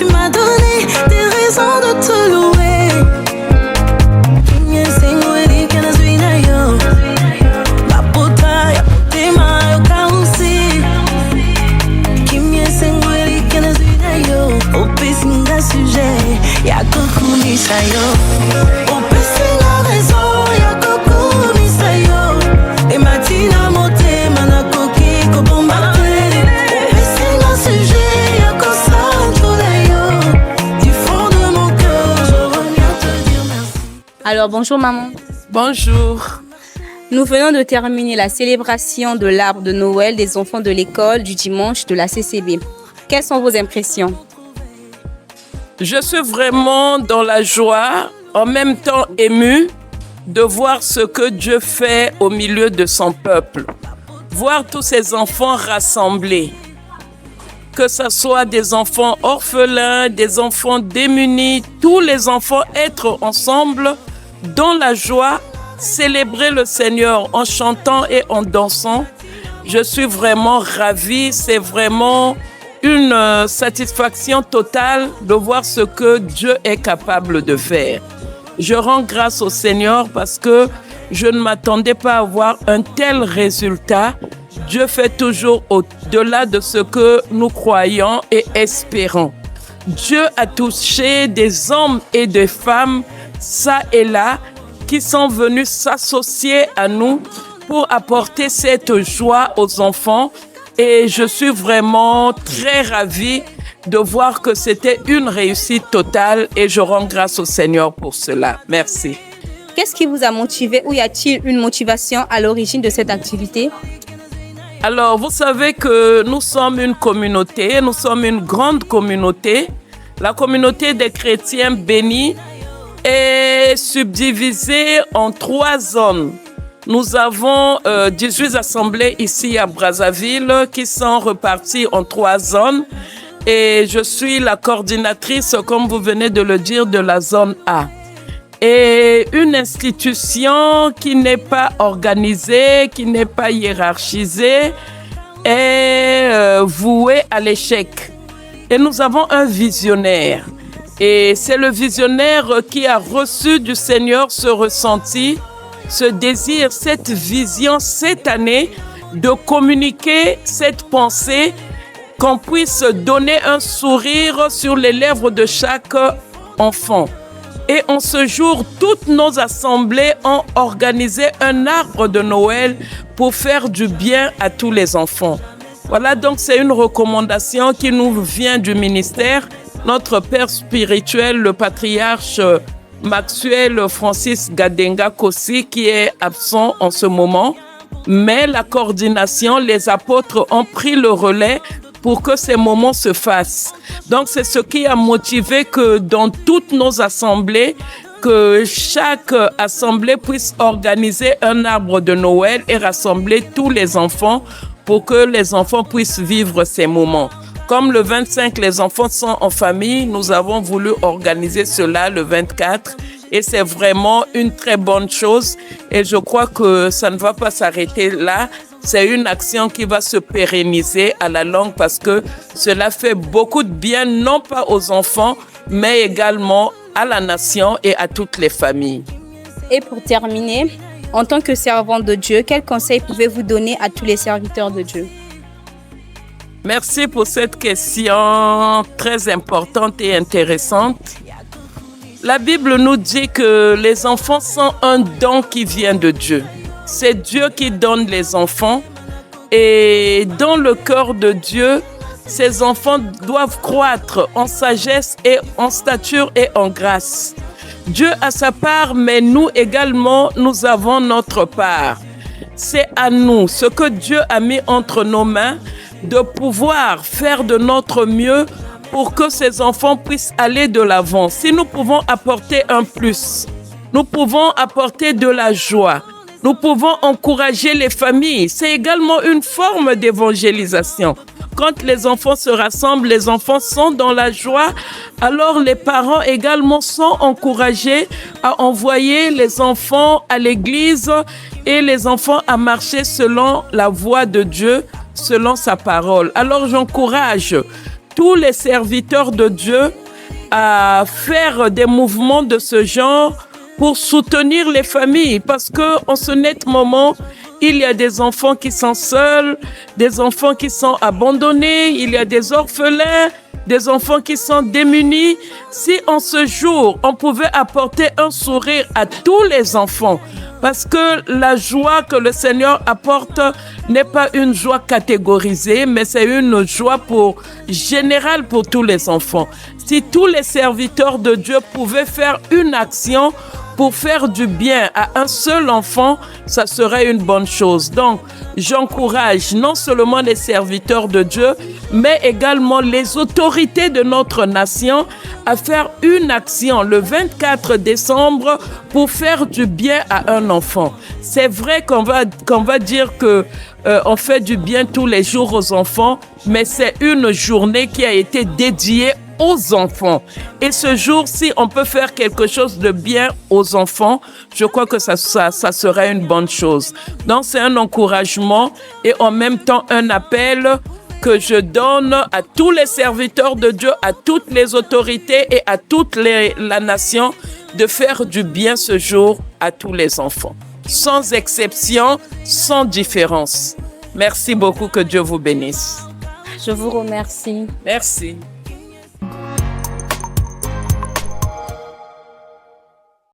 tu m'as donné des raisons de te louer. Kimye sengweli kana zwina yo. Mapota ya potema yo kausi. Kimye sengweli kana zwina yo. Opesinga sujet ya kokumisa yo. Opesinga raison ya kokumisa yo. Et matina motema na koki kobombate. Opesinga sujet ya kosantola yo. Du fond de mon cœur, je reviens te dire merci. Alors bonjour maman. Bonjour. Nous venons de terminer la célébration de l'arbre de Noël des enfants de l'école du dimanche de la CCB. Quelles sont vos impressions? Je suis vraiment dans la joie, en même temps émue de voir ce que Dieu fait au milieu de son peuple. Voir tous ces enfants rassemblés, que ce soit des enfants orphelins, des enfants démunis, tous les enfants être ensemble dans la joie, célébrer le Seigneur en chantant et en dansant. Je suis vraiment ravie, c'est vraiment une satisfaction totale de voir ce que Dieu est capable de faire. Je rends grâce au Seigneur parce que je ne m'attendais pas à voir un tel résultat. Dieu fait toujours au-delà de ce que nous croyons et espérons. Dieu a touché des hommes et des femmes, ça et là, qui sont venus s'associer à nous pour apporter cette joie aux enfants. Et je suis vraiment très ravie de voir que c'était une réussite totale et je rends grâce au Seigneur pour cela. Merci. Qu'est-ce qui vous a motivé ou y a-t-il une motivation à l'origine de cette activité? Alors, vous savez que nous sommes une communauté, nous sommes une grande communauté. La communauté des chrétiens bénis est subdivisée en 3 zones. Nous avons 18 assemblées ici à Brazzaville qui sont reparties en 3 zones. Et je suis la coordinatrice, comme vous venez de le dire, de la zone A. Et une institution qui n'est pas organisée, qui n'est pas hiérarchisée, est vouée à l'échec. Et nous avons un visionnaire. Et c'est le visionnaire qui a reçu du Seigneur ce ressenti, ce désir, cette vision cette année de communiquer cette pensée, qu'on puisse donner un sourire sur les lèvres de chaque enfant. Et en ce jour, toutes nos assemblées ont organisé un arbre de Noël pour faire du bien à tous les enfants. Voilà, donc c'est une recommandation qui nous vient du ministère. Notre père spirituel, le patriarche Maxwell Francis Gadenga Kossi, qui est absent en ce moment. Mais la coordination, les apôtres ont pris le relais pour que ces moments se fassent. Donc, c'est ce qui a motivé que dans toutes nos assemblées, que chaque assemblée puisse organiser un arbre de Noël et rassembler tous les enfants pour que les enfants puissent vivre ces moments. Comme le 25, les enfants sont en famille, nous avons voulu organiser cela le 24 et c'est vraiment une très bonne chose et je crois que ça ne va pas s'arrêter là. C'est une action qui va se pérenniser à la longue parce que cela fait beaucoup de bien, non pas aux enfants, mais également à la nation et à toutes les familles. Et pour terminer, en tant que servant de Dieu, quels conseils pouvez-vous donner à tous les serviteurs de Dieu? Merci pour cette question très importante et intéressante. La Bible nous dit que les enfants sont un don qui vient de Dieu. C'est Dieu qui donne les enfants et dans le cœur de Dieu, ces enfants doivent croître en sagesse et en stature et en grâce. Dieu a sa part, mais nous également, nous avons notre part. C'est à nous, ce que Dieu a mis entre nos mains, de pouvoir faire de notre mieux pour que ces enfants puissent aller de l'avant. Si nous pouvons apporter un plus, nous pouvons apporter de la joie. Nous pouvons encourager les familles. C'est également une forme d'évangélisation. Quand les enfants se rassemblent, les enfants sont dans la joie, alors les parents également sont encouragés à envoyer les enfants à l'église et les enfants à marcher selon la voie de Dieu, selon sa parole. Alors j'encourage tous les serviteurs de Dieu à faire des mouvements de ce genre pour soutenir les familles. Parce que en ce net moment, il y a des enfants qui sont seuls, des enfants qui sont abandonnés, il y a des orphelins, des enfants qui sont démunis. Si en ce jour, on pouvait apporter un sourire à tous les enfants, parce que la joie que le Seigneur apporte n'est pas une joie catégorisée, mais c'est une joie générale pour tous les enfants. Si tous les serviteurs de Dieu pouvaient faire une action pour faire du bien à un seul enfant, ça serait une bonne chose. Donc, j'encourage non seulement les serviteurs de Dieu, mais également les autorités de notre nation à faire une action le 24 décembre pour faire du bien à un enfant. C'est vrai qu'on va dire que on fait du bien tous les jours aux enfants, mais c'est une journée qui a été dédiée aux enfants. Et ce jour-ci, on peut faire quelque chose de bien aux enfants. Je crois que ça serait une bonne chose. Donc, c'est un encouragement et en même temps un appel que je donne à tous les serviteurs de Dieu, à toutes les autorités et à toute la nation de faire du bien ce jour à tous les enfants. Sans exception, sans différence. Merci beaucoup, que Dieu vous bénisse. Je vous remercie. Merci.